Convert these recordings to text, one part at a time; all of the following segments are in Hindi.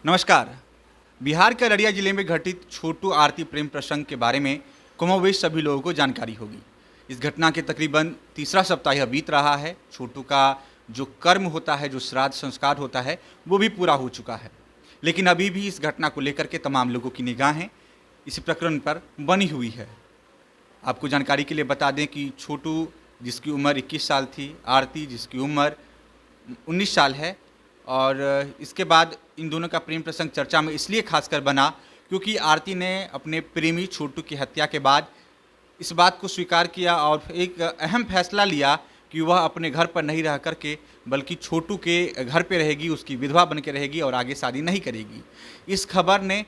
नमस्कार। बिहार के अररिया जिले में घटित छोटू आरती प्रेम प्रसंग के बारे में कमोवेश सभी लोगों को जानकारी होगी। इस घटना के तकरीबन तीसरा सप्ताह यह बीत रहा है। छोटू का जो कर्म होता है, जो श्राद्ध संस्कार होता है, वो भी पूरा हो चुका है, लेकिन अभी भी इस घटना को लेकर के तमाम लोगों की निगाहें इस प्रकरण पर बनी हुई है। आपको जानकारी के लिए बता दें कि छोटू जिसकी उम्र 21 साल थी, आरती जिसकी उम्र 19 साल है, और इसके बाद इन दोनों का प्रेम प्रसंग चर्चा में इसलिए खासकर बना क्योंकि आरती ने अपने प्रेमी छोटू की हत्या के बाद इस बात को स्वीकार किया और एक अहम फैसला लिया कि वह अपने घर पर नहीं रह करके बल्कि छोटू के घर पे रहेगी, उसकी विधवा बन के रहेगी और आगे शादी नहीं करेगी। इस खबर ने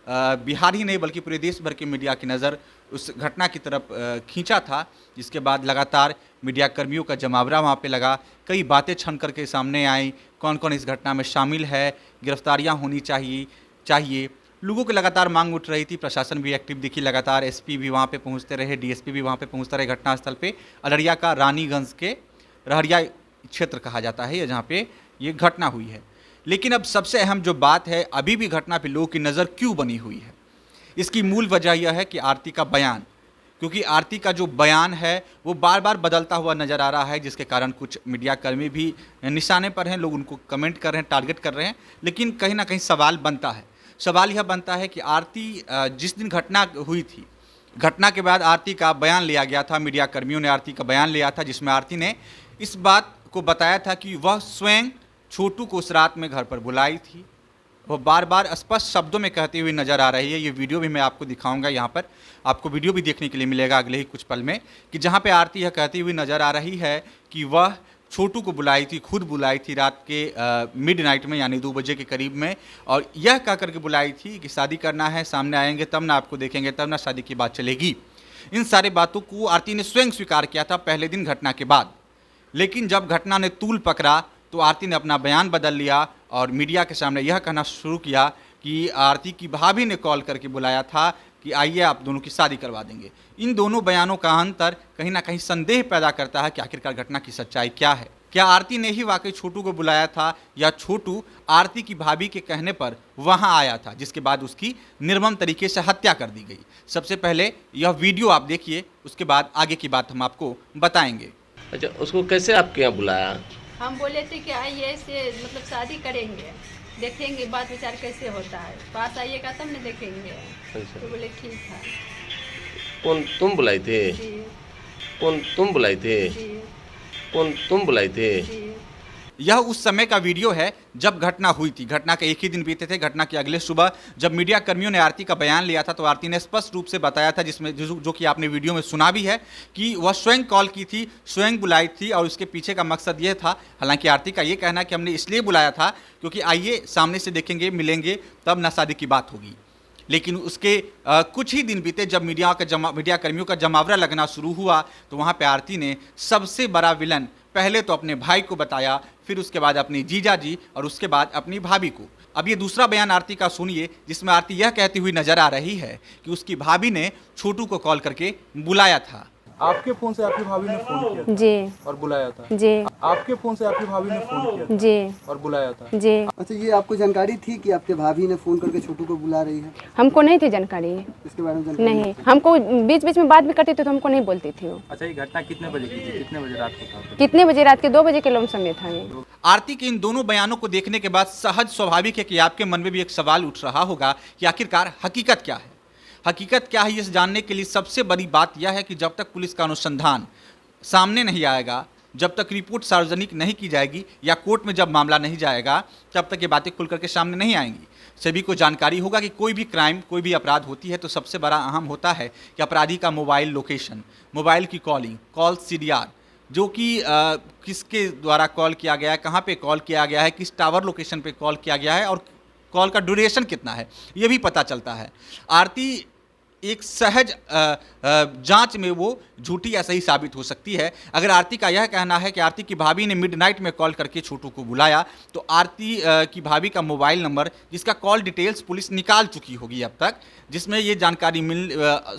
बिहार ही नहीं बल्कि पूरे देश भर के मीडिया की नज़र उस घटना की तरफ खींचा था, जिसके बाद लगातार मीडिया कर्मियों का जमावड़ा वहाँ पे लगा। कई बातें छन करके सामने आई, कौन कौन इस घटना में शामिल है, गिरफ्तारियाँ होनी चाहिए। लोगों की लगातार मांग उठ रही थी, प्रशासन भी एक्टिव दिखी, लगातार एसपी भी वहाँ पे पहुँचते रहे, डीएसपी भी वहाँ पे पहुँचते रहे घटनास्थल पे। अररिया का रानीगंज के रहरिया क्षेत्र कहा जाता है जहाँ पे ये घटना हुई है। लेकिन अब सबसे अहम जो बात है, अभी भी घटना पे लोगों की नज़र क्यों बनी हुई है, इसकी मूल वजह यह है कि आरती का बयान, क्योंकि आरती का जो बयान है वो बार बार बदलता हुआ नज़र आ रहा है, जिसके कारण कुछ मीडिया कर्मी भी निशाने पर हैं, लोग उनको कमेंट कर रहे हैं, टारगेट कर रहे हैं। लेकिन कहीं ना कहीं सवाल बनता है, सवाल यह बनता है कि आरती जिस दिन घटना हुई थी, घटना के बाद आरती का बयान लिया गया था, मीडिया कर्मियों ने आरती का बयान लिया था, जिसमें आरती ने इस बात को बताया था कि वह स्वयं छोटू को उस रात में घर पर बुलाई थी। वो बार बार स्पष्ट शब्दों में कहती हुई नज़र आ रही है। ये वीडियो भी मैं आपको दिखाऊंगा, यहाँ पर आपको वीडियो भी देखने के लिए मिलेगा अगले ही कुछ पल में, कि जहाँ पे आरती यह कहती हुई नज़र आ रही है कि वह छोटू को बुलाई थी, खुद बुलाई थी रात के मिडनाइट में, यानी 2 बजे के करीब में, और यह कह करके बुलाई थी कि शादी करना है, सामने आएंगे तब ना आपको देखेंगे, तब ना शादी की बात चलेगी। इन सारी बातों को आरती ने स्वयं स्वीकार किया था पहले दिन घटना के बाद। लेकिन जब घटना ने तूल पकड़ा तो आरती ने अपना बयान बदल लिया और मीडिया के सामने यह कहना शुरू किया कि आरती की भाभी ने कॉल करके बुलाया था कि आइए आप दोनों की शादी करवा देंगे। इन दोनों बयानों का अंतर कहीं ना कहीं संदेह पैदा करता है कि आखिरकार घटना की सच्चाई क्या है। क्या आरती ने ही वाकई छोटू को बुलाया था या छोटू आरती की भाभी के कहने पर वहां आया था, जिसके बाद उसकी निर्मम तरीके से हत्या कर दी गई। सबसे पहले यह वीडियो आप देखिए, उसके बाद आगे की बात हम आपको बताएंगे। अच्छा, उसको कैसे आपके यहाँ बुलाया? हम बोले थे कि आइए ऐसे मतलब शादी करेंगे, देखेंगे बात विचार कैसे होता है, पास आइएगा तब न देखेंगे। अच्छा। तो बोले ठीक है। कौन तुम बुलाई थे? जी कौन तुम बुलाई थे? जी कौन तुम बुलाई थे? जी। यह उस समय का वीडियो है जब घटना हुई थी। घटना के एक ही दिन बीते थे। घटना के अगले सुबह जब मीडिया कर्मियों ने आरती का बयान लिया था तो आरती ने स्पष्ट रूप से बताया था, जिसमें जो कि आपने वीडियो में सुना भी है, कि वह स्वयं कॉल की थी, स्वयं बुलाई थी और उसके पीछे का मकसद यह था। हालांकि आरती का ये कहना है कि हमने इसलिए बुलाया था क्योंकि आइए सामने से देखेंगे, मिलेंगे, तब ना शादी की बात होगी। लेकिन उसके कुछ ही दिन बीते जब मीडिया कर्मियों का जमावड़ा लगना शुरू हुआ तो वहाँ पे आरती ने सबसे बड़ा विलन पहले तो अपने भाई को बताया, फिर उसके बाद अपनी जीजा जी और उसके बाद अपनी भाभी को। अब ये दूसरा बयान आरती का सुनिए, जिसमें आरती यह कहती हुई नजर आ रही है कि उसकी भाभी ने छोटू को कॉल करके बुलाया था। आपके फोन से आपकी भाभी ने फोन किया था जी और बुलाया था? जी आपके फोन से आपकी भाभी ने फोन किया था जी और बुलाया था? जी। अच्छा, ये आपको जानकारी थी कि आपके भाभी ने फोन करके छोटू को बुला रही है? हमको नहीं थी जानकारी, इसके बारे में जानकारी नहीं। हमको बीच बीच में बात भी करती थी तो हमको नहीं बोलती थी वो। अच्छा, ये घटना कितने बजे की थी, कितने बजे रात को था? कितने बजे? रात के 2 बजे के लमसम था ये। आरती के इन दोनों बयानों को देखने के बाद सहज स्वाभाविक है कि आपके मन में भी एक सवाल उठ रहा होगा कि आखिरकार हकीकत क्या है। हकीकत क्या है, ये जानने के लिए सबसे बड़ी बात यह है कि जब तक पुलिस का अनुसंधान सामने नहीं आएगा, जब तक रिपोर्ट सार्वजनिक नहीं की जाएगी या कोर्ट में जब मामला नहीं जाएगा, तब तक ये बातें खुल करके सामने नहीं आएंगी। सभी को जानकारी होगा कि कोई भी क्राइम, कोई भी अपराध होती है तो सबसे बड़ा अहम होता है कि अपराधी का मोबाइल लोकेशन, मोबाइल की कॉलिंग, कॉल CDR, जो कि किसके द्वारा कॉल किया गया है, कहाँ पे कॉल किया गया है, किस टावर लोकेशन पे कॉल किया गया है और कॉल का ड्यूरेशन कितना है, ये भी पता चलता है। आरती एक सहज जांच में वो झूठी या सही साबित हो सकती है। अगर आरती का यह कहना है कि आरती की भाभी ने मिडनाइट में कॉल करके छोटू को बुलाया, तो आरती की भाभी का मोबाइल नंबर, जिसका कॉल डिटेल्स पुलिस निकाल चुकी होगी अब तक, जिसमें ये जानकारी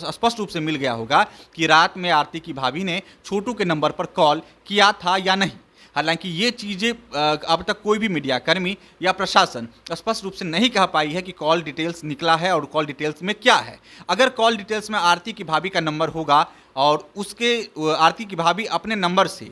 स्पष्ट रूप से मिल गया होगा कि रात में आरती की भाभी ने छोटू के नंबर पर कॉल किया था या नहीं। हालांकि ये चीज़ें अब तक कोई भी मीडियाकर्मी या प्रशासन स्पष्ट रूप से नहीं कह पाई है कि कॉल डिटेल्स निकला है और कॉल डिटेल्स में क्या है। अगर कॉल डिटेल्स में आरती की भाभी का नंबर होगा और उसके आरती की भाभी अपने नंबर से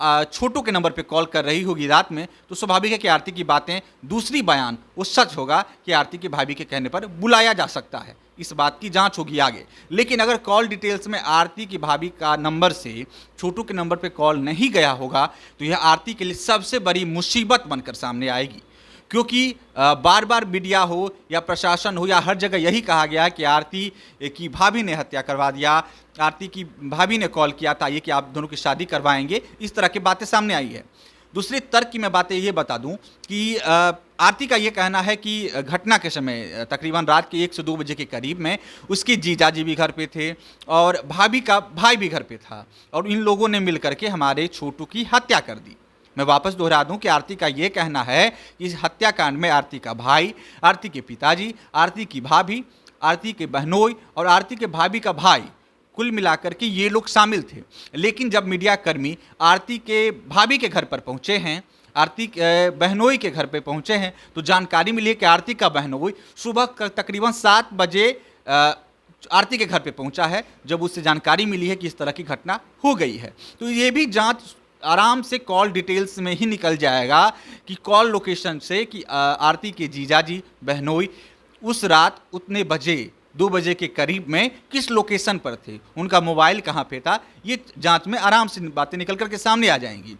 छोटू के नंबर पे कॉल कर रही होगी रात में, तो स्वाभाविक है कि आरती की बातें, दूसरी बयान वो सच होगा कि आरती की भाभी के कहने पर बुलाया जा सकता है। इस बात की जांच होगी आगे। लेकिन अगर कॉल डिटेल्स में आरती की भाभी का नंबर से छोटू के नंबर पे कॉल नहीं गया होगा तो यह आरती के लिए सबसे बड़ी मुसीबत बनकर सामने आएगी, क्योंकि बार बार मीडिया हो या प्रशासन हो या हर जगह यही कहा गया कि आरती की भाभी ने हत्या करवा दिया, आरती की भाभी ने कॉल किया था ये कि आप दोनों की शादी करवाएंगे, इस तरह की बातें सामने आई है। दूसरी तर्क की मैं बातें ये बता दूं कि आरती का ये कहना है कि घटना के समय तकरीबन रात के 1 से 2 बजे के करीब में उसके जीजाजी भी घर पे थे और भाभी का भाई भी घर पे था और इन लोगों ने मिलकर के हमारे छोटू की हत्या कर दी। मैं वापस दोहरा दूं कि आरती का ये कहना है कि इस हत्याकांड में आरती का भाई, आरती के पिताजी, आरती की भाभी, आरती के बहनोई और आरती के भाभी का भाई, कुल मिलाकर के ये लोग शामिल थे। लेकिन जब मीडियाकर्मी आरती के भाभी के घर पर पहुंचे हैं, आरती बहनोई के घर पे पहुंचे हैं, तो जानकारी मिली है कि आरती का बहनोई सुबह तकरीबन 7 बजे आरती के घर पे पहुंचा है, जब उससे जानकारी मिली है कि इस तरह की घटना हो गई है। तो ये भी जांच आराम से कॉल डिटेल्स में ही निकल जाएगा कि कॉल लोकेशन से कि आरती के जीजाजी बहनोई उस रात उतने बजे 2 बजे के करीब में किस लोकेशन पर थे, उनका मोबाइल कहाँ पे था, ये जांच में आराम से बातें निकल कर के सामने आ जाएंगी।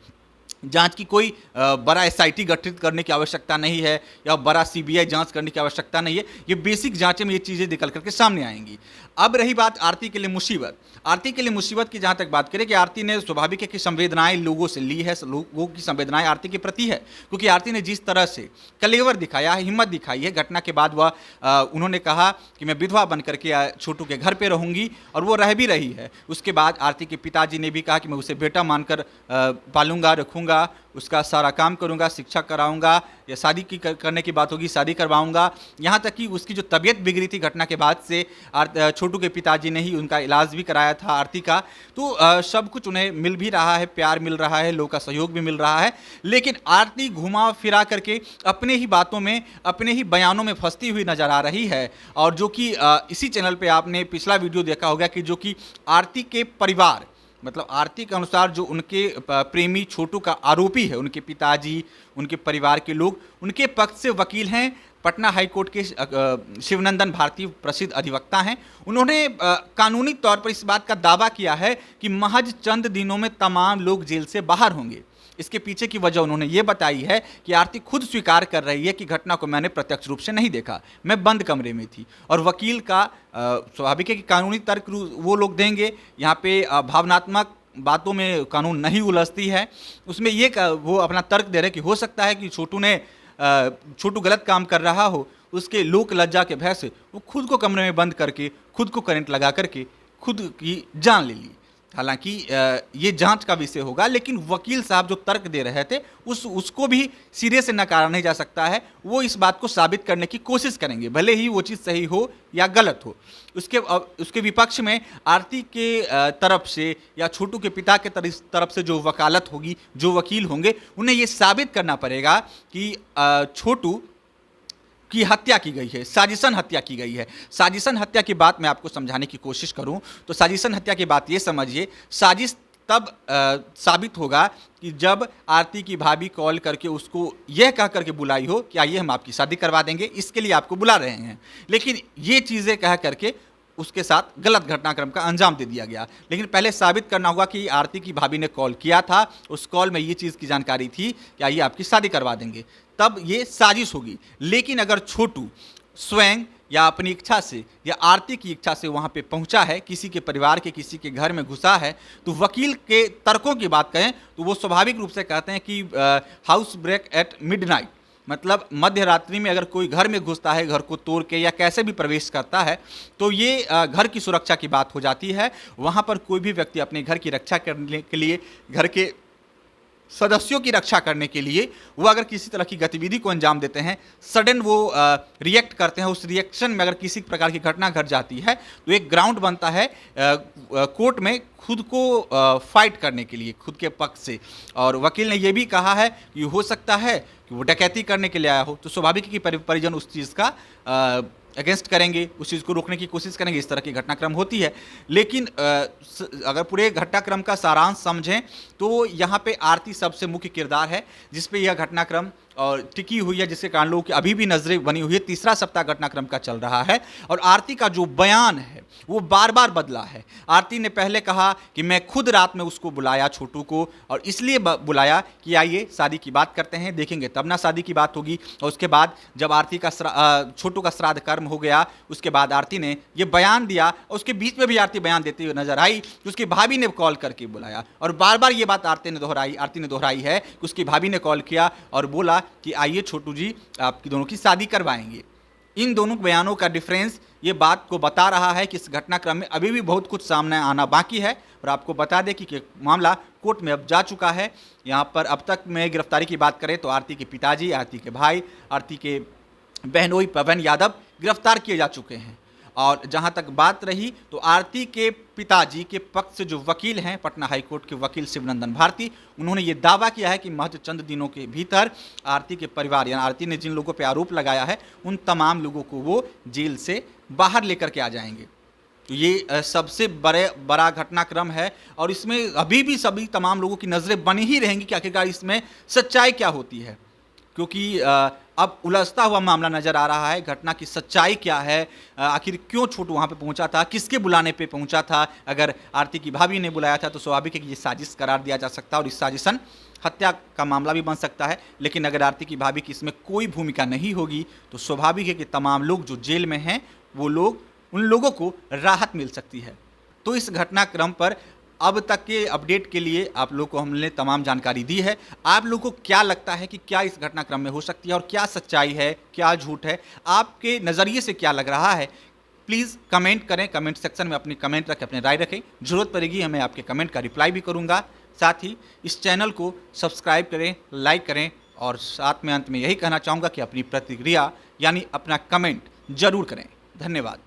जांच की कोई बड़ा एसआईटी गठित करने की आवश्यकता नहीं है या बड़ा सीबीआई जांच करने की आवश्यकता नहीं है। ये बेसिक जांच में ये चीज़ें निकल करके सामने आएंगी। अब रही बात आरती के लिए मुसीबत। आरती के लिए मुसीबत की जहाँ तक बात करें कि आरती ने स्वाभाविक है कि संवेदनाएं लोगों से ली है, लोगों की संवेदनाएं आरती के प्रति है, क्योंकि आरती ने जिस तरह से कलेवर दिखाया है, हिम्मत दिखाई है, घटना के बाद वह उन्होंने कहा कि मैं विधवा बन करके छोटू के घर पे रहूँगी और वो रह भी रही है। उसके बाद आरती के पिताजी ने भी कहा कि मैं उसे बेटा मानकर पालूंगा, रखूँगा, उसका सारा काम करूंगा, शिक्षा कराऊंगा, या शादी की करने की बात होगी शादी करवाऊंगा। यहाँ तक कि उसकी जो तबीयत बिगड़ी थी घटना के बाद से छोटू के पिताजी ने ही उनका इलाज भी कराया था आरती का। तो सब कुछ उन्हें मिल भी रहा है, प्यार मिल रहा है, लोगों का सहयोग भी मिल रहा है। लेकिन आरती घुमा फिरा करके अपने ही बातों में, अपने ही बयानों में फंसती हुई नजर आ रही है। और जो कि इसी चैनल पर आपने पिछला वीडियो देखा होगा कि जो कि आरती के परिवार, मतलब आरती के अनुसार जो उनके प्रेमी छोटू का आरोपी है, उनके पिताजी, उनके परिवार के लोग, उनके पक्ष से वकील हैं पटना हाई कोर्ट के शिवनंदन भारती, प्रसिद्ध अधिवक्ता हैं। उन्होंने कानूनी तौर पर इस बात का दावा किया है कि महज चंद दिनों में तमाम लोग जेल से बाहर होंगे। इसके पीछे की वजह उन्होंने ये बताई है कि आरती खुद स्वीकार कर रही है कि घटना को मैंने प्रत्यक्ष रूप से नहीं देखा, मैं बंद कमरे में थी। और वकील का स्वाभाविक है कि कानूनी तर्क वो लोग देंगे, यहाँ पे भावनात्मक बातों में कानून नहीं उलझती है। उसमें ये वो अपना तर्क दे रहे कि हो सकता है कि छोटू गलत काम कर रहा हो, उसके लोक लज्जा के भय से वो खुद को कमरे में बंद करके, खुद को करंट लगा करके खुद की जान ले ली। हालांकि ये जांच का विषय होगा, लेकिन वकील साहब जो तर्क दे रहे थे उसको भी सिरे से नकारा नहीं जा सकता है। वो इस बात को साबित करने की कोशिश करेंगे, भले ही वो चीज़ सही हो या गलत हो। उसके विपक्ष में आरती के तरफ से या छोटू के पिता के तरफ से जो वकालत होगी, जो वकील होंगे, उन्हें ये साबित करना पड़ेगा कि छोटू की हत्या की गई है, साजिशन हत्या की गई है। साजिशन हत्या की बात मैं आपको समझाने की कोशिश करूं तो साजिशन हत्या की बात ये समझिए, साजिश तब साबित होगा कि जब आरती की भाभी कॉल करके उसको यह कह करके बुलाई हो कि आइए हम आपकी शादी करवा देंगे, इसके लिए आपको बुला रहे हैं। लेकिन ये चीज़ें कह करके उसके साथ गलत घटनाक्रम का अंजाम दे दिया गया। लेकिन पहले साबित करना होगा कि आरती की भाभी ने कॉल किया था, उस कॉल में ये चीज़ की जानकारी थी कि आइए आपकी शादी करवा देंगे, तब ये साजिश होगी। लेकिन अगर छोटू स्वयं या अपनी इच्छा से या आरती की इच्छा से वहाँ पे पहुँचा है, किसी के परिवार के किसी के घर में घुसा है, तो वकील के तर्कों की बात करें तो वो स्वाभाविक रूप से कहते हैं कि हाउस ब्रेक एट मिडनाइट, मतलब मध्य रात्रि में अगर कोई घर में घुसता है, घर को तोड़ के या कैसे भी प्रवेश करता है, तो ये घर की सुरक्षा की बात हो जाती है। वहाँ पर कोई भी व्यक्ति अपने घर की रक्षा करने के लिए घर के सदस्यों की रक्षा करने के लिए वो अगर किसी तरह की गतिविधि को अंजाम देते हैं, सडन वो रिएक्ट करते हैं, उस रिएक्शन में अगर किसी प्रकार की घटना घट जाती है तो एक ग्राउंड बनता है कोर्ट में खुद को फाइट करने के लिए, खुद के पक्ष से। और वकील ने यह भी कहा है कि हो सकता है कि वो डकैती करने के लिए आया हो, तो स्वाभाविक है कि परिजन उस चीज़ का अगेंस्ट करेंगे, उस चीज़ को रोकने की कोशिश करेंगे। इस तरह की घटनाक्रम होती है। लेकिन अगर पूरे घटनाक्रम का सारांश समझें तो यहाँ पे आरती सबसे मुख्य किरदार है, जिस पे यह घटनाक्रम और टिकी हुई है, जिसके कारण लोगों की अभी भी नजरें बनी हुई है। तीसरा सप्ताह घटनाक्रम का चल रहा है और आरती का जो बयान है वो बार बार बदला है। आरती ने पहले कहा कि मैं खुद रात में उसको बुलाया छोटू को, और इसलिए बुलाया कि आइए शादी की बात करते हैं, देखेंगे तब ना शादी की बात होगी। और उसके बाद जब आरती का छोटू का श्राद्ध कर्म हो गया, उसके बाद आरती ने ये बयान दिया, और उसके बीच में भी आरती बयान देती हुई नजर आई कि उसकी भाभी ने कॉल करके बुलाया। और बार बार ये बात आरती ने दोहराई है कि उसकी भाभी ने कॉल किया और बोला कि आइए छोटू जी आपकी दोनों की शादी करवाएंगे। इन दोनों बयानों का डिफरेंस ये बात को बता रहा है कि इस घटनाक्रम में अभी भी बहुत कुछ सामने आना बाकी है। और आपको बता दें कि मामला कोर्ट में अब जा चुका है। यहाँ पर अब तक में गिरफ्तारी की बात करें तो आरती के पिताजी, आरती के भाई, आरती के बहनोई पवन यादव गिरफ्तार किए जा चुके हैं। और जहां तक बात रही तो आरती के पिताजी के पक्ष से जो वकील हैं, पटना हाईकोर्ट के वकील शिवनंदन भारती, उन्होंने ये दावा किया है कि महज चंद दिनों के भीतर आरती के परिवार, यानी आरती ने जिन लोगों पर आरोप लगाया है उन तमाम लोगों को वो जेल से बाहर लेकर के आ जाएंगे। तो ये सबसे बड़ा घटनाक्रम है और इसमें अभी भी सभी तमाम लोगों की नज़रें बनी ही रहेंगी कि आखिरकार इसमें सच्चाई क्या होती है, क्योंकि अब उलझता हुआ मामला नज़र आ रहा है। घटना की सच्चाई क्या है, आखिर क्यों छोटू वहाँ पे पहुँचा था, किसके बुलाने पे पहुँचा था। अगर आरती की भाभी ने बुलाया था तो स्वाभाविक है कि ये साजिश करार दिया जा सकता है और इस साजिशन हत्या का मामला भी बन सकता है। लेकिन अगर आरती की भाभी की इसमें कोई भूमिका नहीं होगी तो स्वाभाविक है कि तमाम लोग जो जेल में हैं वो लोग, उन लोगों को राहत मिल सकती है। तो इस घटनाक्रम पर अब तक के अपडेट के लिए आप लोग को हमने तमाम जानकारी दी है। आप लोगों को क्या लगता है कि क्या इस घटनाक्रम में हो सकती है और क्या सच्चाई है, क्या झूठ है, आपके नज़रिए से क्या लग रहा है? प्लीज़ कमेंट करें, कमेंट सेक्शन में अपनी कमेंट रखें, अपनी राय रखें। ज़रूरत पड़ेगी हमें आपके कमेंट का रिप्लाई भी करूँगा। साथ ही इस चैनल को सब्सक्राइब करें, लाइक करें और साथ में अंत में यही कहना चाहूँगा कि अपनी प्रतिक्रिया यानी अपना कमेंट ज़रूर करें। धन्यवाद।